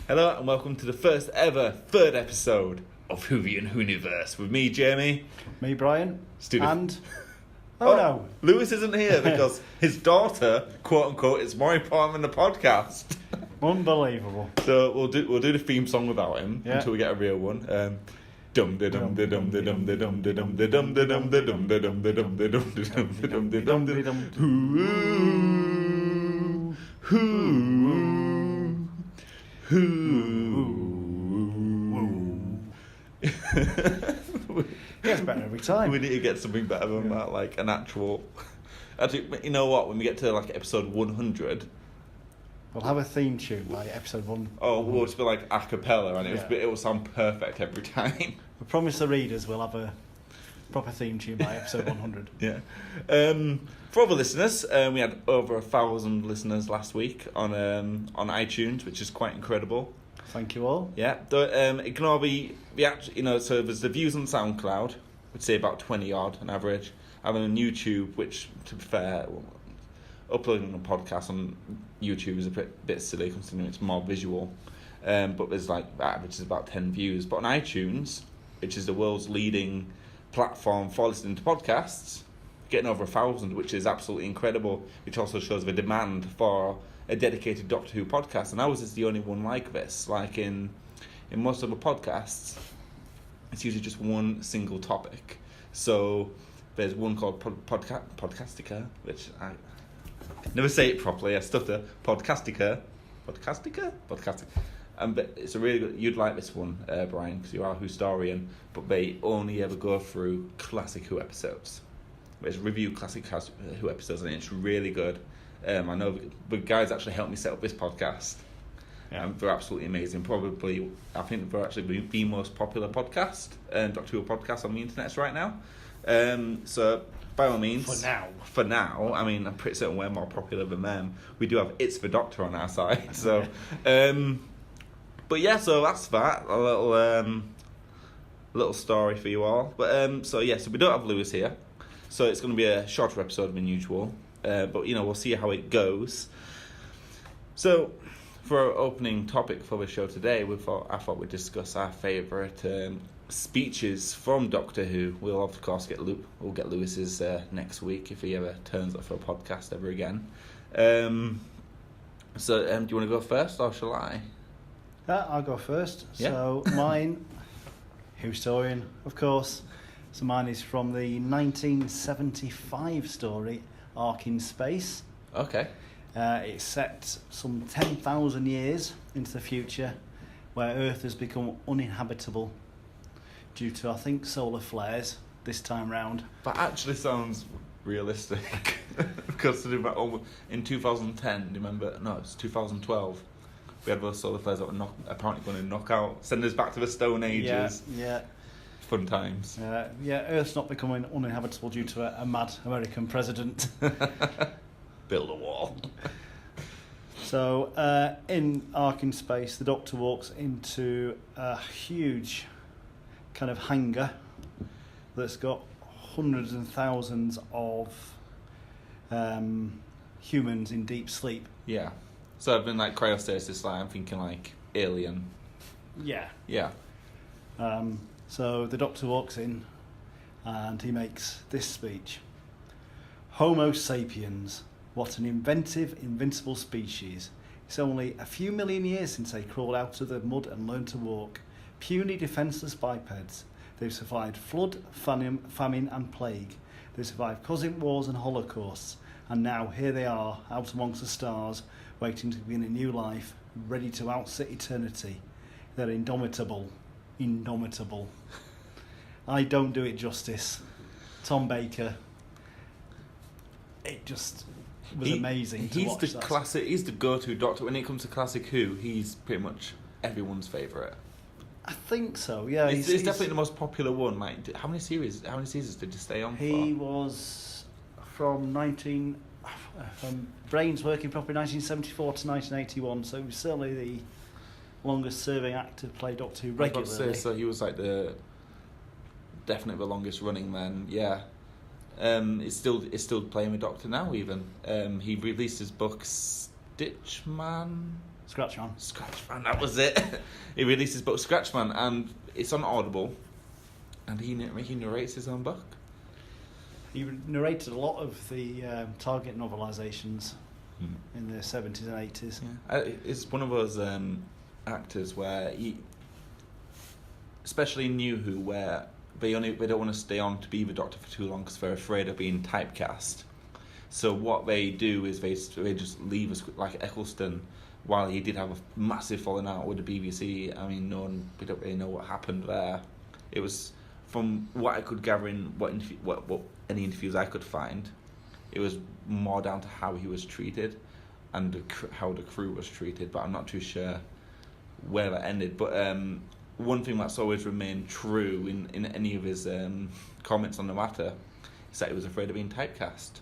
Hello and welcome to the first ever third episode of Whoniverse with me, Jamie. Me, Brian. Student. And... Oh, no. Lewis isn't here because his daughter, quote unquote, is more important than the podcast. Unbelievable. So we'll do the theme song without him until we get a real one. Dum da dum da dum da dum da dum da dum da dum da dum da dum da dum da dum da dum da dum da dum da dum da dum. Gets better every time. We need to get something better than that, like an actual. Actually, you know what? When we get to like episode 100, we'll have a theme tune by episode 1. Oh, we'll just be like a cappella, and it will sound perfect every time. I promise the readers we'll have a proper theme tune by episode 100. Yeah. For other listeners, we had over 1,000 listeners last week on iTunes, which is quite incredible. Thank you all. Yeah. It can all be so there's the views on SoundCloud, we'd say about 20 odd on average. And then on YouTube, which, to be fair, uploading a podcast on YouTube is a bit silly considering it's more visual. But there's like average is about 10 views. But on iTunes, which is the world's leading platform for listening to podcasts, getting over 1,000, which is absolutely incredible. Which also shows the demand for a dedicated Doctor Who podcast, and ours is the only one like this. Like in most of the podcasts, it's usually just one single topic. So there's one called Podcastica, which I never say it properly. I stutter. Podcastica. But it's a really good. You'd like this one, Brian, because you are a historian. But they only ever go through classic Who episodes. It's review classic Who episodes, and it's really good. I know the guys actually helped me set up this podcast. Yeah. They're absolutely amazing. Probably, I think they're actually the most popular podcast, Doctor Who podcast on the internet right now. So, by all means... For now, I mean, I'm pretty certain we're more popular than them. We do have It's the Doctor on our side. So, but yeah, so that's that. A little story for you all. But so we don't have Lewis here. So it's going to be a shorter episode than usual. But we'll see how it goes. So, for our opening topic for the show today, I thought we'd discuss our favourite speeches from Doctor Who. We'll of course get Lewis's next week if he ever turns up for a podcast ever again. Do you want to go first or shall I? I'll go first. Yeah. So mine, historian, of course. So mine is from the 1975 story Ark in Space. Okay. It's set some 10,000 years into the future, where Earth has become uninhabitable due to, I think, solar flares this time round. That actually sounds realistic. Because in 2010, do you remember? No, it's 2012. We had those solar flares that were apparently going to knock out, send us back to the Stone Ages. Yeah. Fun times. Earth's not becoming uninhabitable due to a mad American president. Build a wall. So, in Ark in Space, the Doctor walks into a huge kind of hangar that's got hundreds and thousands of humans in deep sleep. Yeah. So I've been like cryostasis, like I'm thinking like Alien. Yeah. Yeah. So the Doctor walks in and he makes this speech. Homo sapiens, what an inventive, invincible species. It's only a few million years since they crawled out of the mud and learned to walk. Puny, defenceless bipeds. They've survived flood, famine and plague. They've survived cosmic wars and holocausts. And now here they are, out amongst the stars, waiting to begin a new life, ready to outsit eternity. They're indomitable. I don't do it justice. Tom Baker. It just was amazing to watch that. Classic. He's the go-to Doctor when it comes to classic Who. He's pretty much everyone's favourite. I think so. Yeah, he's definitely the most popular one. Like, how many seasons did he stay on for? He was from brains working properly 1974 to 1981. So he was certainly the longest-serving actor to play Doctor Who regularly. I was about to say, so he was like definitely the longest running then. Yeah. It's still playing with Doctor now even. He released his book Stitchman. Scratchman. That was it. He released his book Scratchman, and it's on Audible, and he narrates his own book. He narrated a lot of the Target novelisations in the 70s and 80s. Yeah. It's one of those actors where he, especially in New Who, where they don't want to stay on to be the Doctor for too long because they're afraid of being typecast. So what they do is they just leave us, like Eccleston. While he did have a massive falling out with the BBC, I mean, we don't really know what happened there. It was, from what I could gather in what any interviews I could find, it was more down to how he was treated and how the crew was treated, but I'm not too sure where that ended. But one thing that's always remained true in any of his comments on the matter is that he was afraid of being typecast,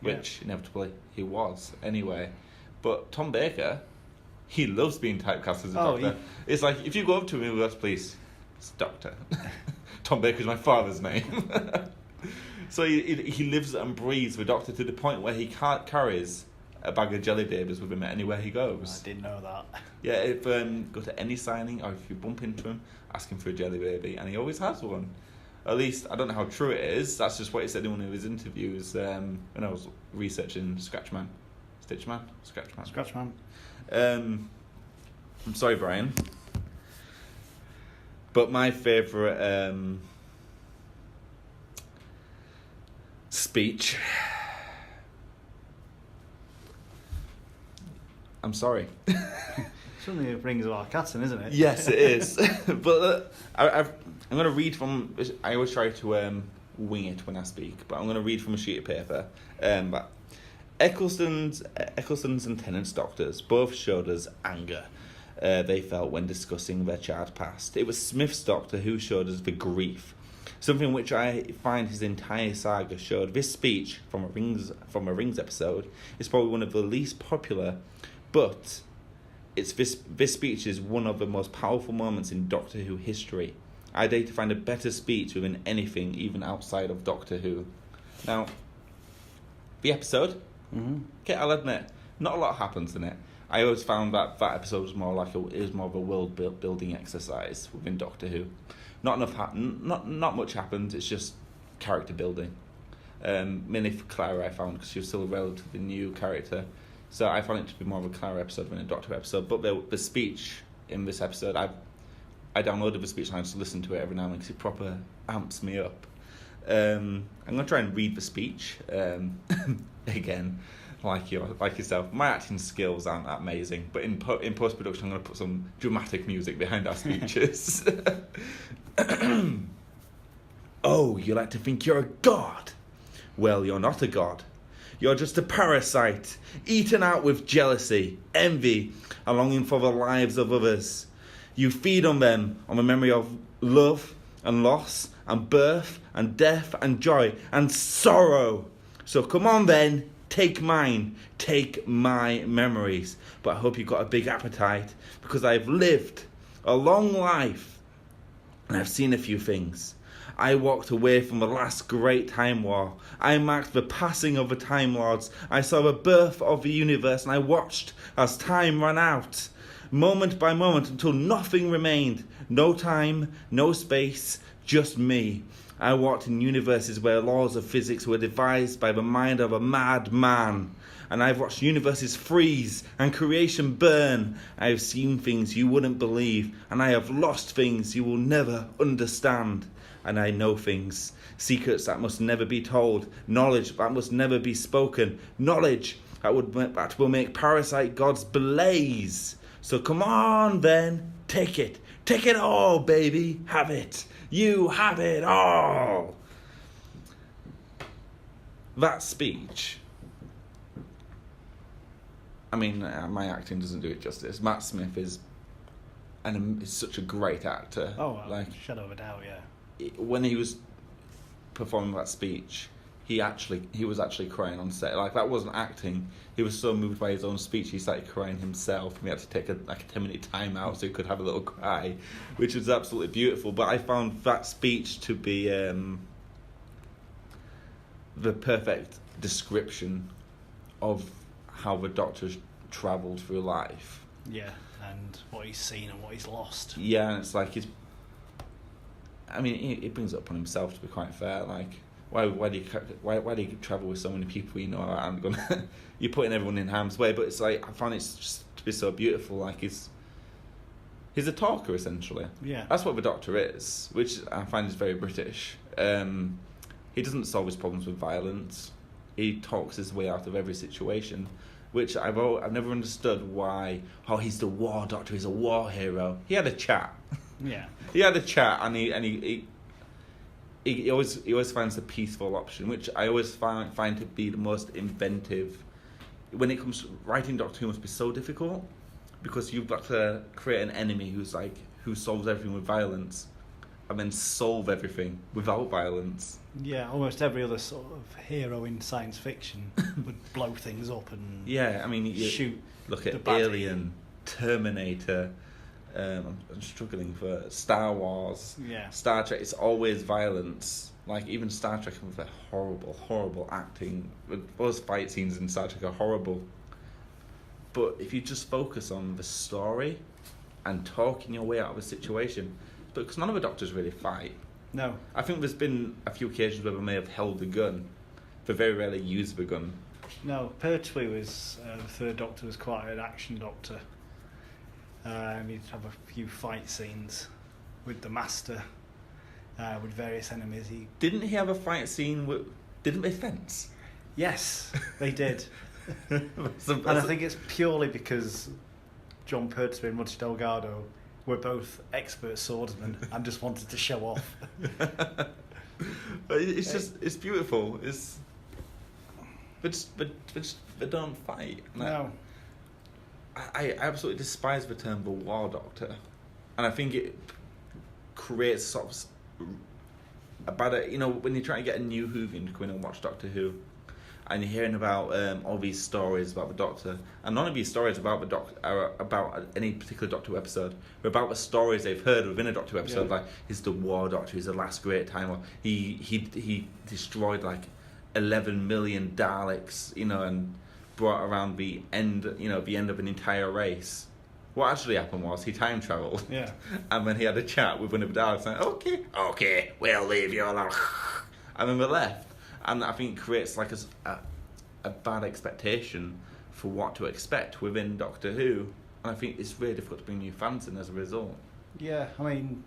which inevitably he was anyway. But Tom Baker, he loves being typecast as a doctor. It's like, if you go up to him and go, please, it's Doctor. Tom Baker's my father's name. So he lives and breathes the Doctor to the point where he carries a bag of jelly babies with him anywhere he goes. I didn't know that. Yeah, if go to any signing or if you bump into him, ask him for a jelly baby, and he always has one. At least, I don't know how true it is. That's just what he said in one of his interviews when I was researching Scratchman. I'm sorry, Brian, but my favourite speech. I'm sorry. Something that brings our cats in, isn't it? Yes, it is. But I'm going to read from. I always try to wing it when I speak, but I'm going to read from a sheet of paper. But Eccleston's and Tennant's doctors both showed us anger they felt when discussing their charred past. It was Smith's doctor who showed us the grief, something which I find his entire saga showed. This speech from a Rings episode is probably one of the least popular, but this speech is one of the most powerful moments in Doctor Who history. I dare to find a better speech within anything, even outside of Doctor Who. Now, the episode. Okay, I'll admit, not a lot happens in it. I always found that episode was more like more of a world building exercise within Doctor Who. Not much happened. It's just character building. Mainly for Clara, I found, because she was still a relatively new character, so I found it to be more of a Clara episode than a Doctor Who episode. But the speech in this episode, I downloaded the speech and I just listen to it every now and then because it proper amps me up. I'm going to try and read the speech again, like yourself. My acting skills aren't that amazing, but in post-production I'm going to put some dramatic music behind our speeches. Oh, you like to think you're a god? Well, you're not a god. You're just a parasite, eaten out with jealousy, envy, and longing for the lives of others. You feed on them, on the memory of love and loss and birth and death and joy and sorrow. So come on then, take mine, take my memories. But I hope you've got a big appetite, because I've lived a long life and I've seen a few things. I walked away from the last great time war. I marked the passing of the Time Lords. I saw the birth of the universe, and I watched as time ran out, moment by moment, until nothing remained. No time, no space, just me. I walked in universes where laws of physics were devised by the mind of a mad man. And I've watched universes freeze and creation burn. I have seen things you wouldn't believe, and I have lost things you will never understand. And I know things, secrets that must never be told, knowledge that must never be spoken, knowledge that will make parasite gods blaze. So come on then, take it all, baby, have it. You have it all. That speech, I mean, my acting doesn't do it justice. Matt Smith is such a great actor. Oh, like, shadow of a doubt, yeah. When he was performing that speech, he was actually crying on set. Like, that wasn't acting. He was so moved by his own speech, he started crying himself. And we had to take a 10-minute time out so he could have a little cry, which was absolutely beautiful. But I found that speech to be the perfect description of how the Doctor's travelled through life. Yeah, and what he's seen and what he's lost. Yeah, and it's like he's. I mean, he brings it up on himself, to be quite fair. Like, why do you travel with so many people you know aren't gonna? You're putting everyone in harm's way, but it's like I find it's just to be so beautiful. Like he's a talker essentially. Yeah, That's what the Doctor is, which I find is very British. He doesn't solve his problems with violence. He talks his way out of every situation, which I've never understood why. Oh, he's the war Doctor. He's a war hero. He had a chat. yeah, He had a chat, and he always finds the peaceful option, which I always find to be the most inventive. When it comes to writing Doctor Who, must be so difficult because you've got to create an enemy who solves everything with violence, and then solve everything without violence. yeah. Almost every other sort of hero in science fiction would blow things up and Yeah, I mean, shoot. Look at the baddie. Alien, Terminator. I'm struggling for Star Wars, Yeah, Star Trek. It's always violence. Like even Star Trek with their horrible acting. Those fight scenes in Star Trek are horrible. But if you just focus on the story and talking your way out of a situation, because none of the Doctors really fight. no, I think there's been a few occasions where they may have held the gun, but very rarely used the gun. no. Pertwee was the third Doctor was quite an action Doctor. He'd have a few fight scenes with the Master, with various enemies. Didn't he have a fight scene with? Didn't they fence? Yes, they did. And And I think it's purely because John Pertwee and Roger Delgado were both expert swordsmen and just wanted to show off. But it's beautiful. They don't fight. No. I absolutely despise the term the War Doctor, and I think it creates sort of a bad. You know, when you're trying to get a new Whovian to come in and watch Doctor Who, and you're hearing about all these stories about the Doctor, and none of these stories about the Doctor are about any particular Doctor Who episode. They're about the stories they've heard within a Doctor Who episode, like he's the War Doctor, he's the last great time, or he destroyed like 11 million Daleks, you know, and brought around the end of an entire race. What actually happened was he time travelled. Yeah. And then he had a chat with one of the Daleks, like, okay, we'll leave you alone. And then they left. And I think it creates like a bad expectation for what to expect within Doctor Who. And I think it's really difficult to bring new fans in as a result. Yeah, I mean,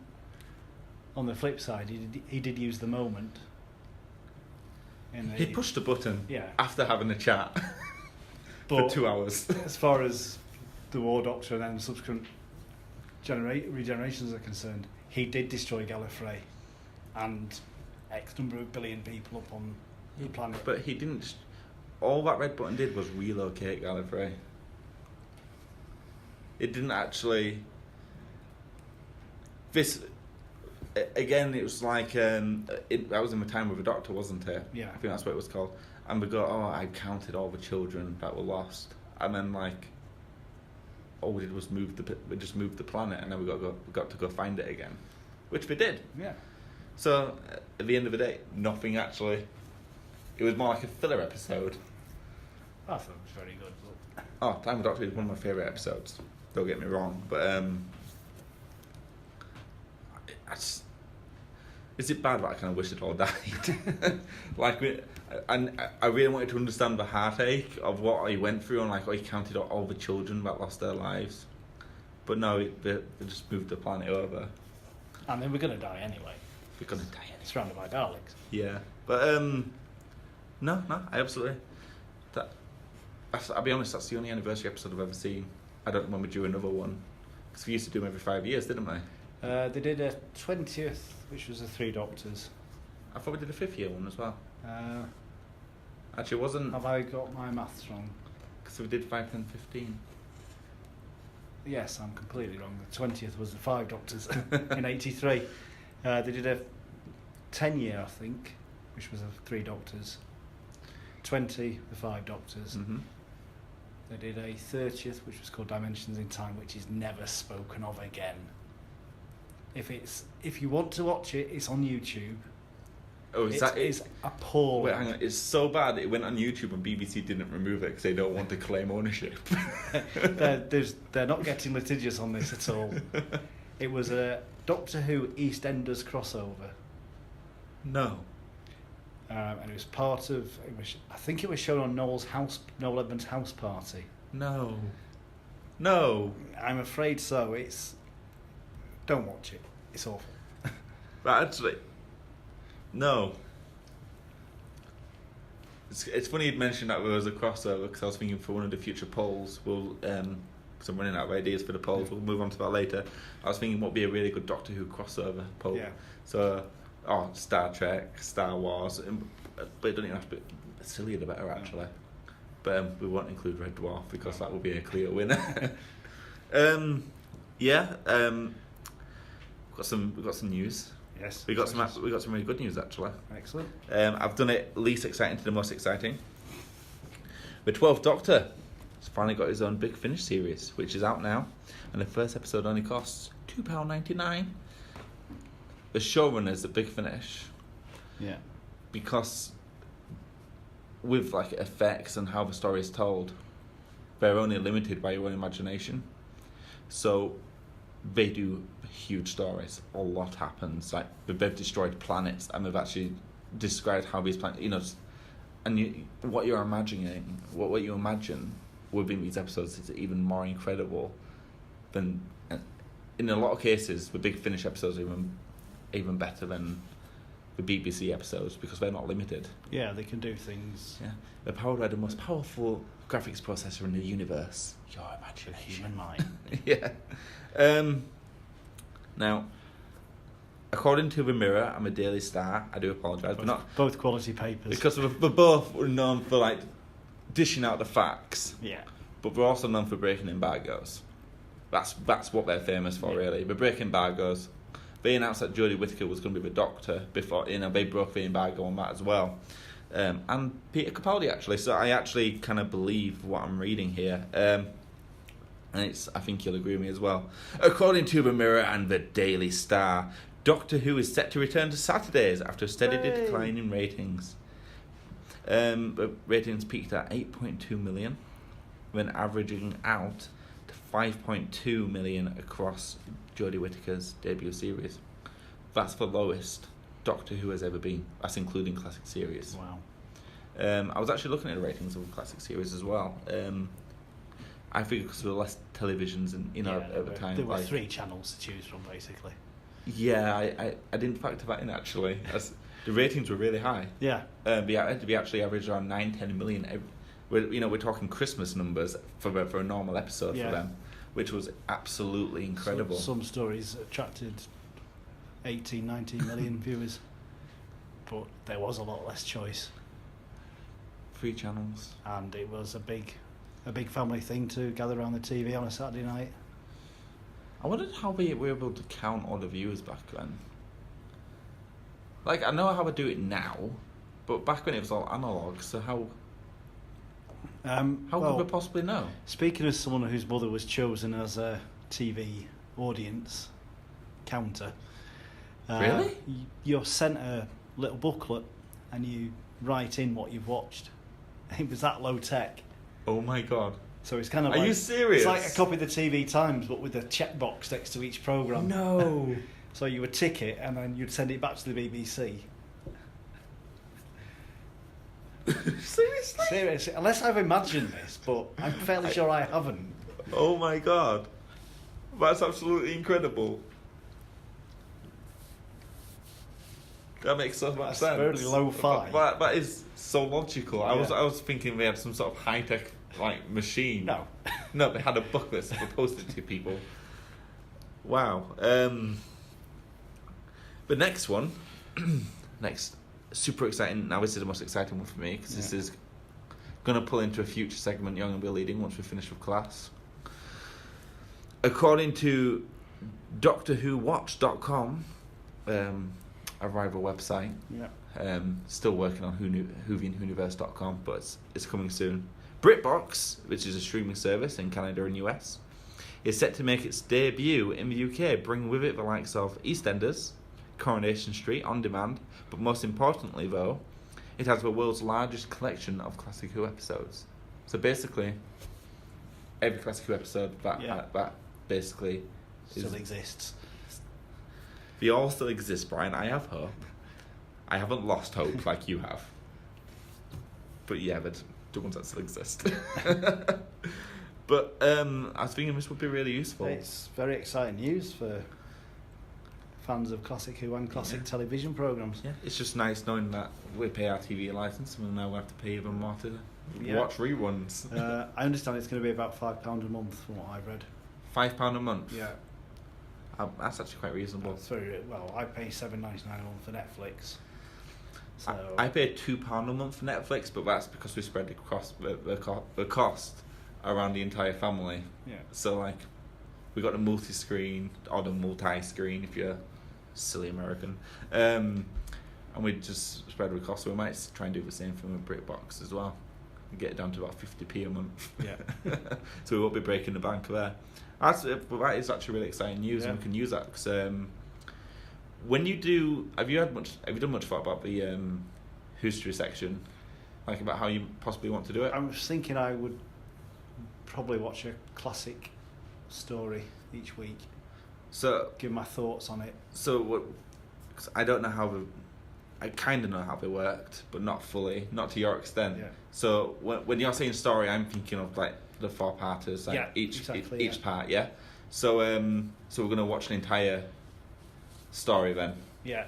on the flip side, he did use the moment. He pushed a button Yeah. after having a chat for 2 hours. As far as the War Doctor and then subsequent regenerations are concerned, he did destroy Gallifrey and X number of billion people up on the planet. But he didn't. All that red button did was relocate Gallifrey. It didn't actually. This. Again, it was like that was in the time of the Doctor, wasn't it? Yeah. I think that's what it was called. And we go, I counted all the children that were lost, and then like, all we did was we just moved the planet, and then we got to go find it again, which we did. Yeah. So at the end of the day, nothing actually. It was more like a filler episode. I thought it was very good. But Oh, Time of the Doctor is one of my favourite episodes. Don't get me wrong, but is it bad that I kind of wish it all died? And I really wanted to understand the heartache of what he went through, and like he counted all the children that lost their lives. But no, they just moved the planet over. and then we're going to die anyway. We're gonna die anyway. Surrounded by Daleks. Yeah, but no, I absolutely. I'll be honest, that's the only anniversary episode I've ever seen. I don't know when we do another one, because we used to do them every 5 years, didn't we? They did a 20th, which was the Three Doctors. I thought we did a 5th year one as well. Actually, it wasn't, Have I got my maths wrong? because we did 5, 10, 15. Yes, I'm completely wrong. The 20th was the Five Doctors in 83. They did a 10-year, I think, which was the Three Doctors. 20, the Five Doctors. Mm-hmm. They did a 30th, which was called Dimensions in Time, which is never spoken of again. If you want to watch it, it's on YouTube. Oh, It's appalling. Wait, hang on. It's so bad it went on YouTube and BBC didn't remove it because they don't want to claim ownership. They're not getting litigious on this at all. It was a Doctor Who EastEnders crossover. No. And it was part of. I think it was shown on Noel Edmonds' house party. No. I'm afraid so. Don't watch it. It's awful. But actually, no. It's funny you'd mentioned that there was a crossover because I was thinking for one of the future polls, because I'm running out of ideas for the polls, we'll move on to that later. I was thinking what would be a really good Doctor Who crossover poll. Yeah. So, Star Trek, Star Wars, but it doesn't even have to be, the sillier the better actually. But we won't include Red Dwarf because that will be a clear winner. We've got some news. Yes. We got some really good news actually. Excellent. I've done it least exciting to the most exciting. The 12th Doctor has finally got his own Big Finish series, which is out now, and the first episode only costs £2.99. The showrunners at Big Finish, Yeah. because with like effects and how the story is told, they're only limited by your own imagination. So they do huge stories. A lot happens. Like they've destroyed planets, and they've actually described how these planets, what you're imagining, what you imagine within these episodes is even more incredible than. In a lot of cases, the Big Finish episodes are even better than the BBC episodes because they're not limited. Yeah, they can do things. Yeah, they're powered by the most powerful graphics processor in the universe. Your The imagination. human mind. Yeah. Now, according to the Mirror and the Daily Star, I do apologise, but not both quality papers. because they're both known for like dishing out the facts, Yeah. but they're also known for breaking embargoes. That's what they're famous for, really. They break embargoes. They announced that Jodie Whittaker was going to be the Doctor before, they broke the embargo on that as well. And Peter Capaldi, actually. So I actually kind of believe what I'm reading here. And I think you'll agree with me as well. According to the Mirror and the Daily Star, Doctor Who is set to return to Saturdays after a steady decline in ratings. The ratings peaked at 8.2 million, when averaging out to 5.2 million across Jodie Whittaker's debut series. That's the lowest Doctor Who has ever been. That's including classic series. Wow. I was actually looking at the ratings of the classic series as well. I figured because there were less televisions and at the time. There were 3 channels to choose from, basically. Yeah, I didn't factor that in actually. The ratings were really high. Yeah. We actually averaged around 9-10 million. We're talking Christmas numbers for a normal episode for them, which was absolutely incredible. Some stories attracted 18-19 million viewers, but there was a lot less choice. 3 channels. And it was a big family thing to gather around the TV on a Saturday night. I wondered how we were able to count all the viewers back then. Like, I know how I do it now, but back when it was all analog, so how could we possibly know? Speaking as someone whose mother was chosen as a TV audience counter, really? You're sent a little booklet and you write in what you've watched. It was that low tech. Oh my god. So it's kind of Are like... you serious? It's like a copy of the TV Times, but with a checkbox next to each programme. No. So you would tick it and then you'd send it back to the BBC. Seriously? Seriously, unless I've imagined this, but I'm fairly sure I haven't. Oh my god. That's absolutely incredible. That makes so much sense. Very low-fi. That is so logical. Yeah. I was thinking they had some sort of high-tech machine. No. No, they had a booklet that they posted to people. Wow. The next one, super exciting. Now this is the most exciting one for me because this is going to pull into a future segment Young and We're leading once we finish with class. According to DoctorWhoWatch.com, a rival website, still working on Whoniverse.com, but it's coming soon. BritBox, which is a streaming service in Canada and US, is set to make its debut in the UK, bringing with it the likes of EastEnders, Coronation Street on demand. But most importantly, though, it has the world's largest collection of Classic Who episodes. So basically, every Classic Who episode that basically still exists. They all still exist, Brian. I have hope. I haven't lost hope like you have. But yeah, the ones that still exist. But I was thinking this would be really useful. It's very exciting news for fans of Classic Who and classic television programmes. Yeah, it's just nice knowing that we pay our TV licence and now we have to pay even more to watch reruns. I understand it's going to be about £5 a month from what I've read. £5 a month? Yeah. That's actually quite reasonable. That's very well. I pay $7.99 a month for Netflix. So I pay £2 a month for Netflix, but that's because we spread the cost around the entire family. Yeah. So like, we got the multi-screen or the multi-screen if you're silly American, and we just spread the cost. So we might try and do the same thing with BritBox as well, and get it down to about 50p a month. Yeah. So we won't be breaking the bank there. That is actually really exciting news, and we can use that because when you do, have you done much thought about the history section, like about how you possibly want to do it? I was thinking I would probably watch a classic story each week. So give my thoughts on it. So what? Cause I don't know how I kind of know how they worked, but not fully, not to your extent. Yeah. So when you're saying story, I'm thinking of like the 4-parters, like each part, yeah. So so we're gonna watch an entire story then. Yeah.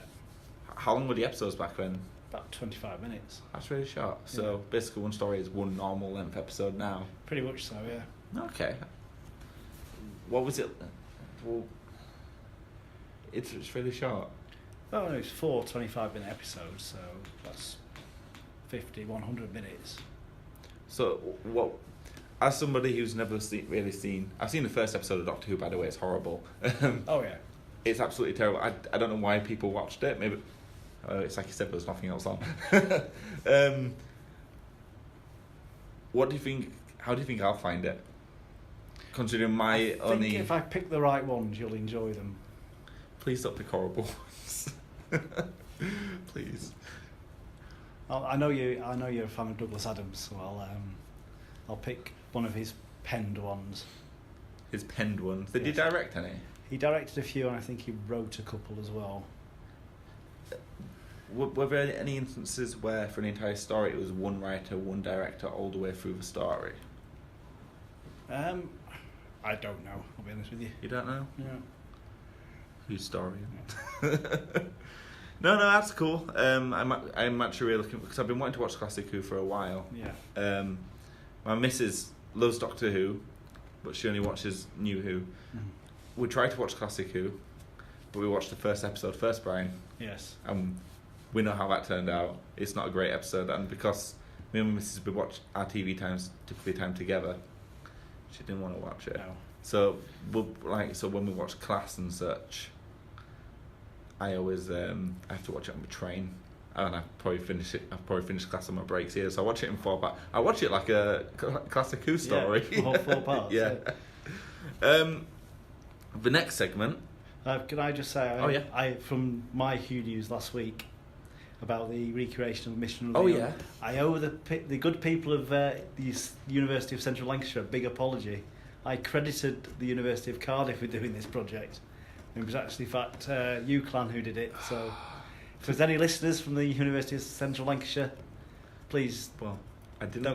How long were the episodes back then? About 25 minutes. That's really short. So basically, one story is one normal length episode now. Pretty much so, yeah. Okay. What was it? Well, it's really short. Oh, no, it's 4 25-minute episodes, so that's 50, 100 minutes. So what? As somebody who's never really seen, I've seen the first episode of Doctor Who. By the way, it's horrible. Oh yeah, it's absolutely terrible. I don't know why people watched it. Maybe it's like you said, there's nothing else on. What do you think? How do you think I'll find it? Considering I think if I pick the right ones, you'll enjoy them. Please don't pick horrible ones. Please. I know you're a fan of Douglas Adams, so I'll pick one of his penned ones. His penned ones. Did he direct any? He directed a few, and I think he wrote a couple as well. Were there any instances where, for an entire story, it was one writer, one director, all the way through the story? I don't know. I'll be honest with you. You don't know? Yeah. Whose story? Yeah. No, that's cool. I'm actually really looking, because I've been wanting to watch Classic Who for a while. Yeah. My missus loves Doctor Who, but she only watches New Who. Mm-hmm. We tried to watch Classic Who, but we watched the first episode first, Brian. Yes. We know how that turned out. It's not a great episode, and because me and my missus we watch our TV typically time together, she didn't want to watch it. No. So when we watch Class and such, I always I have to watch it on the train, and I've probably finished Class on my breaks here. So I watch it in 4 parts. I watch it like a Classic Who story. Yeah, whole 4 parts. Yeah. The next segment. Can I just say? I from my Who news last week about the recreation of Mission Reveal. Oh yeah. I owe the good people of the University of Central Lancashire a big apology. I credited the University of Cardiff with doing this project. It was actually, in fact, UCLan who did it. So, if there's any listeners from the University of Central Lancashire, please don't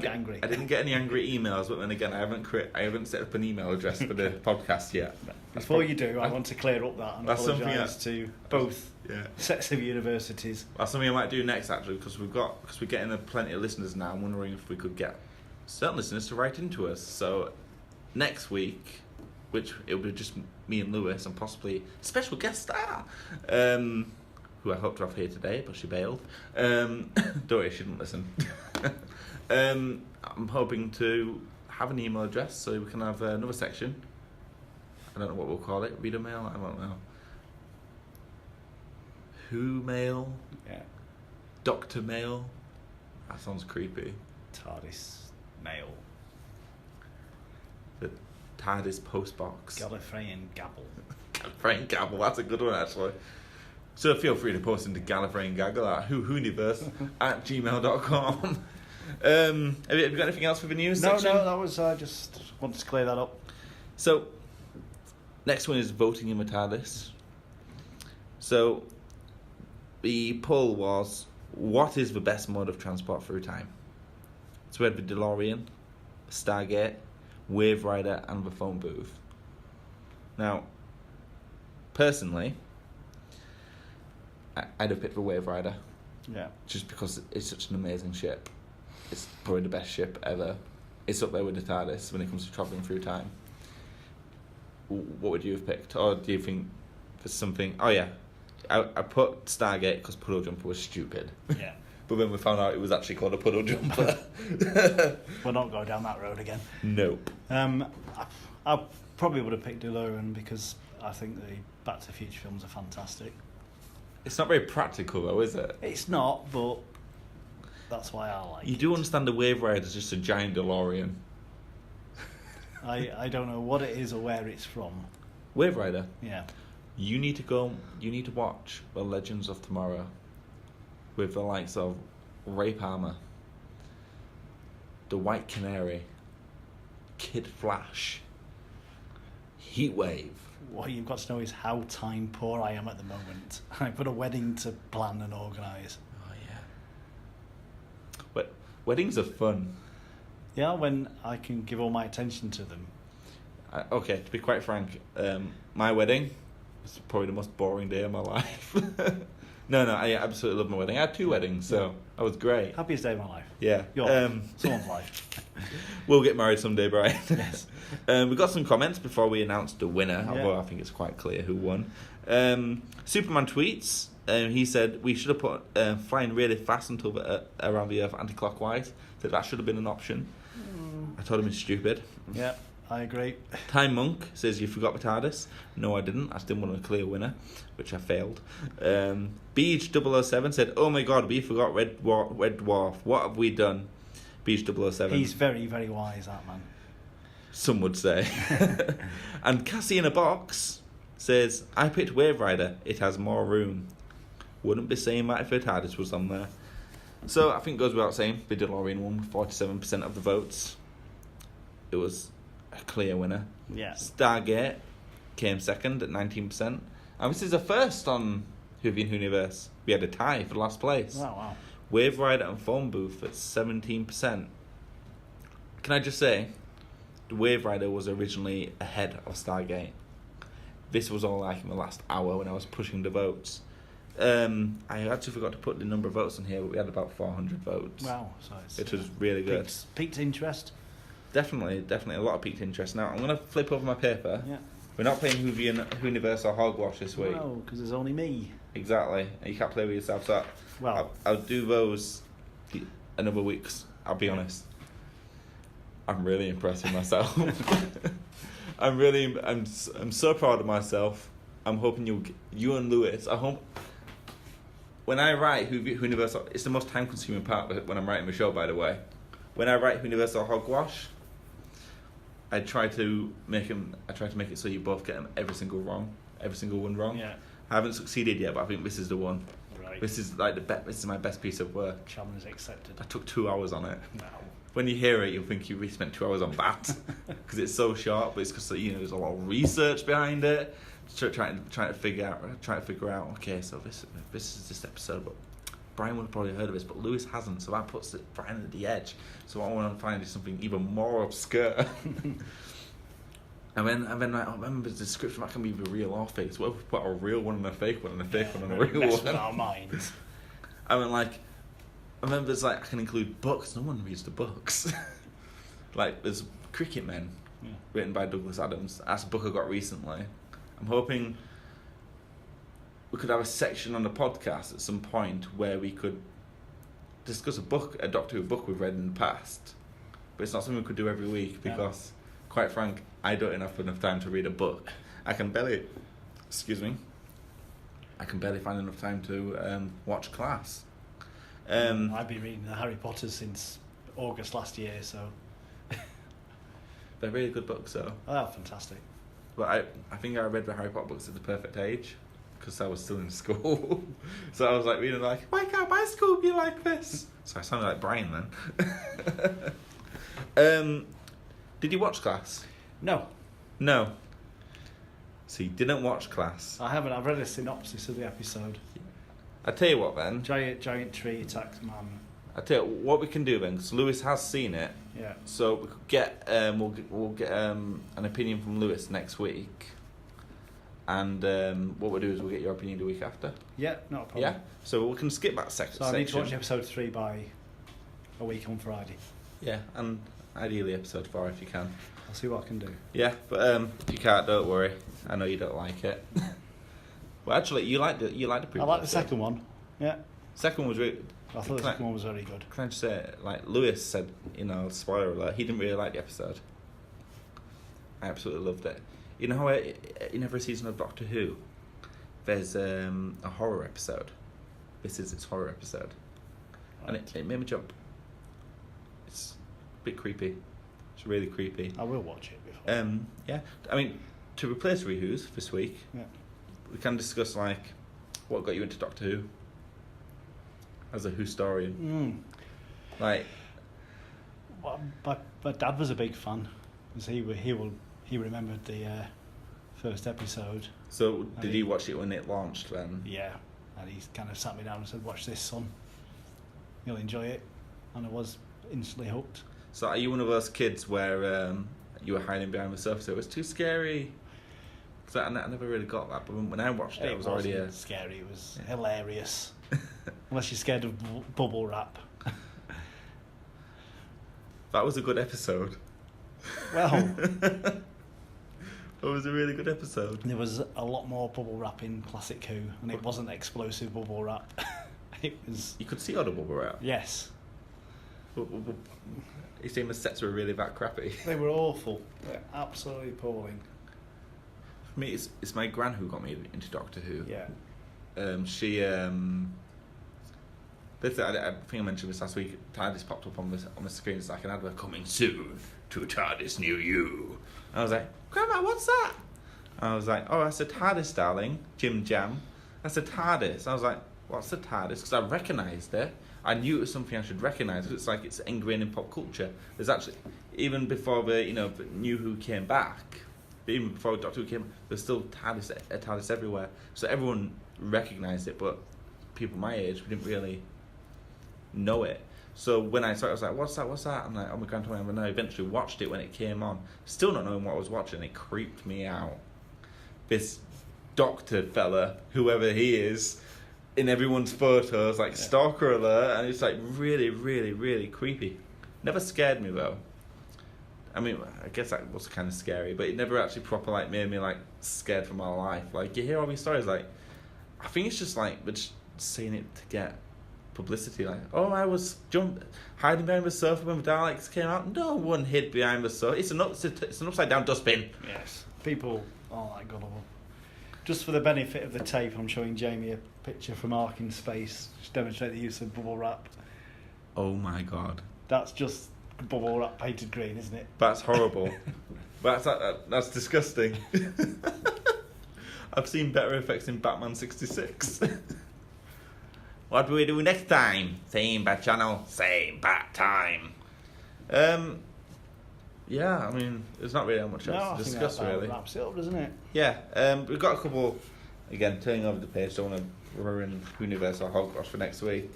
get angry. I didn't get any angry emails, but then again, I haven't set up an email address for the podcast yet. Before you do, I want to clear up that and apologise to both sets of universities. That's something I might do next, actually, because we're getting plenty of listeners now. I'm wondering if we could get certain listeners to write into us. So next week, which it will be just me and Lewis and possibly a special guest star, who I hope to have here today, but she bailed. Don't worry, she didn't listen. I'm hoping to have an email address so we can have another section. I don't know what we'll call it. Reader mail? I don't know. Who mail? Yeah. Doctor mail? That sounds creepy. TARDIS mail. The TARDIS postbox. Gallifreyan gabble. Gallifreyan gabble, that's a good one actually. So feel free to post into Gallifrey and Gaggle at Whoniverse at gmail.com. Have you got anything else for the news section? No, that was just wanted to clear that up. So, next one is voting in the TARDIS. So, the poll was, what is the best mode of transport through time? So we had the DeLorean, Stargate, Wave Rider, and the phone booth. Now, personally, I'd have picked the Wave Rider. Yeah. Just because it's such an amazing ship. It's probably the best ship ever. It's up there with the TARDIS when it comes to travelling through time. What would you have picked? Or do you think for something... Oh, yeah. I put Stargate because Puddle Jumper was stupid. Yeah. But then we found out it was actually called a Puddle Jumper. We're not going down that road again. Nope. I probably would have picked DeLorean because I think the Back to the Future films are fantastic. It's not very practical though, is it? It's not, but that's why I like it. You do understand the Wave Rider is just a giant DeLorean. I don't know what it is or where it's from. Wave Rider? Yeah. You need to watch The Legends of Tomorrow with the likes of Ray Palmer, The White Canary, Kid Flash, Heatwave. What you've got to know is how time poor I am at the moment. I've got a wedding to plan and organise. Oh yeah. But weddings are fun. Yeah, when I can give all my attention to them. Okay, to be quite frank, my wedding was probably the most boring day of my life. No, I absolutely love my wedding. I had 2 weddings, so that was great. Happiest day of my life. Yeah. Someone's life. We'll get married someday, Brian. Yes. We got some comments before we announced the winner, although I think it's quite clear who won. Superman tweets. He said we should have put flying really fast until around the Earth anti-clockwise. That should have been an option. I told him it's stupid. Yeah, I agree. Time Monk says you forgot the TARDIS. No, I didn't. I just didn't want a clear winner, which I failed. Beach 007 said, "Oh my God, we forgot Red Dwarf. What have we done?" Beach 007. He's very, very wise, that man. Some would say. And Cassie in a Box says, "I picked Wave Rider. It has more room." Wouldn't be saying that if the TARDIS was on there. So I think it goes without saying, the DeLorean won 47% of the votes. It was a clear winner. Yeah. Stargate came second at 19%. And this is a first on Whovian Whoniverse. We had a tie for last place. Wow. Wave Rider and Phone Booth at 17%. Can I just say, the Wave Rider was originally ahead of Stargate. This was all like in the last hour when I was pushing the votes. I actually forgot to put the number of votes on here, but we had about 400 votes. Wow, so it was really good. Piqued interest. Definitely a lot of piqued interest. Now I'm going to flip over my paper. Yeah. We're not playing Whoniverse or Hogwash this week. No, because there's only me. Exactly, and you can't play with yourself. So I'll do those another weeks. I'll be honest. I'm really impressed with myself. I'm so proud of myself. I'm hoping you and Lewis. I hope. When I write Whoniverse, it's the most time-consuming part when I'm writing the show, by the way. When I write Whoniverse or Hogwash, I try to make it so you both get every single one wrong. Yeah. I haven't succeeded yet, but I think this is the one. Right. This is like this is my best piece of work. Challenge accepted. I took 2 hours on it. No. When you hear it, you'll think you really spent 2 hours on that because it's so short. But it's because there's a lot of research behind it. Trying to figure out. Okay, so this is this episode, but Brian would have probably heard of this, but Lewis hasn't. So that puts Brian at the edge. So what I want to find is something even more obscure. And then I remember the description that can be the real or fake. So what if we put a real one and a fake one and a fake one and a real one? With our minds. I mean, I remember I can include books. No one reads the books. There's Cricket Men, written by Douglas Adams. That's a book I got recently. I'm hoping we could have a section on the podcast at some point where we could discuss a Doctor Who book we've read in the past. But it's not something we could do every week because, quite frank, I don't have enough time to read a book. I can barely find enough time to watch class. I've been reading the Harry Potter since August last year, so... They're really good books, though. Oh, fantastic. But I think I read the Harry Potter books at the perfect age. because I was still in school. So I was like reading like, why can't my school be like this? So I sounded like Brian then. Did you watch Class? No, So you didn't watch Class. I haven't. I've read a synopsis of the episode. I tell you what then. Giant tree attacks man. I tell you what we can do then, because Lewis has seen it. Yeah. So we could get we'll get an opinion from Lewis next week, and what we'll do is we'll get your opinion the week after. Yeah, not a problem. Yeah. So we can skip that section. So I need to watch episode 3 by a week on Friday. Yeah, and ideally episode 4 if you can. I'll see what I can do. Yeah, but if you can't, don't worry. I know you don't like it. Well, actually, you like the prequel. I like the second one. Yeah. Second one was really. I thought the second one was very good. Can I just say, like Lewis said, spoiler alert, he didn't really like the episode. I absolutely loved it. You know how in every season of Doctor Who, there's a horror episode. This is its horror episode, and it made me jump. It's a bit creepy. It's really creepy. I will watch it before. Yeah. I mean, to replace Rewho's this week, we can discuss like what got you into Doctor Who as a Who-storian. Like, well, my dad was a big fan, because he remembered the first episode. So did he watch it when it launched then? Yeah, and he kind of sat me down and said, "Watch this, son. You'll enjoy it," and I was instantly hooked. So are you one of those kids where you were hiding behind the sofa? So it was too scary. Because I never really got that, but when I watched it, it was already scary. It was hilarious. Unless you're scared of bubble wrap. That was a good episode. Well, that was a really good episode. There was a lot more bubble wrap in Classic Who, and it wasn't explosive bubble wrap. It was. You could see all the bubble wrap. Yes. You saying the sets were really that crappy? They were awful. They're absolutely appalling. For me, it's my gran who got me into Doctor Who. Yeah. She basically, I think I mentioned this last week. TARDIS popped up on the screen. It's like an advert coming soon to a TARDIS near you. And I was like, Grandma, what's that? And I was like, oh, that's a TARDIS, darling. Jim Jam. That's a TARDIS. I was like, what's a TARDIS? Because I recognised it. I knew it was something I should recognise. It's like it's ingrained in pop culture. There's actually, even before the New Who came back, even before Doctor Who came, there's still TARDIS everywhere. So everyone recognised it, but people my age, we didn't really know it. So when I saw it, I was like, what's that? I'm like, oh my god, and I eventually watched it when it came on. Still not knowing what I was watching, it creeped me out. This doctor fella, whoever he is, in everyone's photos, like stalker alert, and it's like really, really, really creepy. Never scared me though. I mean, I guess that was kind of scary, but it never actually proper like made me like scared for my life. Like you hear all these stories, like I think it's just like we're just saying it to get publicity. Like, oh, I was hiding behind the sofa when the Daleks came out. No one hid behind the sofa. It's an upside down dustbin. Yes, people are that gullible. Just for the benefit of the tape, I'm showing Jamie a picture from Ark in Space to demonstrate the use of bubble wrap. Oh my god. That's just bubble wrap painted green, isn't it? That's horrible. That's disgusting. I've seen better effects in Batman 66. What do we do next time? Same bat channel, same bat time. Yeah, I mean, there's not really much else to discuss, really. Wraps it up, doesn't it? Yeah, we've got a couple. Again, turning over the page, don't want to ruin Whoniverse or hogwash for next week.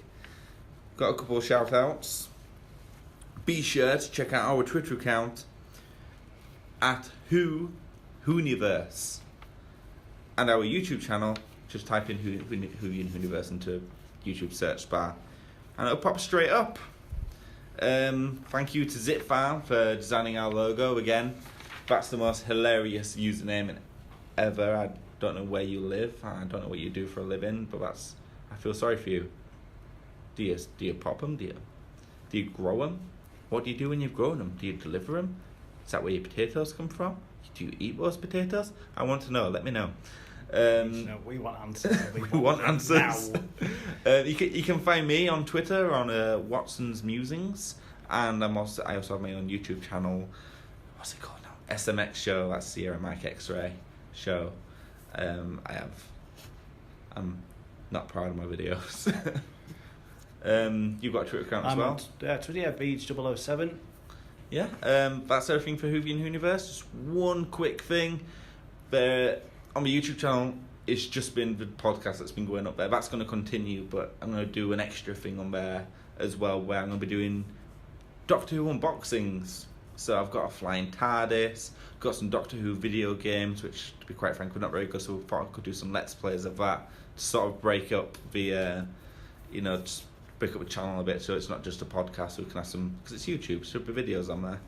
Got a couple of shout outs. Be sure to check out our Twitter account at Whoniverse, and our YouTube channel. Just type in Whoniverse into YouTube search bar, and it'll pop straight up. Thank you to Zipfile for designing our logo again. That's the most hilarious username ever. I don't know where you live. I don't know what you do for a living, but I feel sorry for you. Do you pop them? Do you grow them? What do you do when you've grown them? Do you deliver them? Is that where your potatoes come from? Do you eat those potatoes? I want to know. Let me know. No, we want answers. We want answers. You can find me on Twitter on Watson's Musings, and I also have my own YouTube channel. What's it called now? SMX Show. That's Sierra Mike X-Ray Show. I have I'm not proud of my videos. You've got a Twitter account as I'm well? on Twitter, Beach007. Yeah, that's everything for Whovian Whoniverse. Just one quick thing. On my YouTube channel, it's just been the podcast that's been going up there. That's going to continue, but I'm going to do an extra thing on there as well, where I'm going to be doing Doctor Who unboxings. So I've got a flying TARDIS, got some Doctor Who video games, which, to be quite frank, were not very good, so we thought I could do some Let's Plays of that to sort of break up the, just break up the channel a bit, so it's not just a podcast. So we can have some, because it's YouTube, so there'll be videos on there.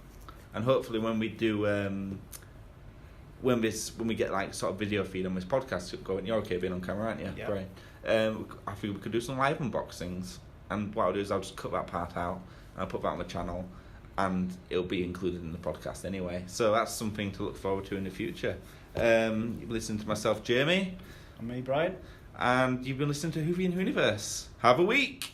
And hopefully when we do, when we get like sort of video feed on this podcast going, you're okay being on camera, aren't you? Yeah. Great. I think we could do some live unboxings, and what I'll do is I'll just cut that part out and I'll put that on the channel, and it'll be included in the podcast anyway. So that's something to look forward to in the future. You've listened to myself, Jamie. And me, Brian. And you've been listening to Whovian Whoniverse. Have a week!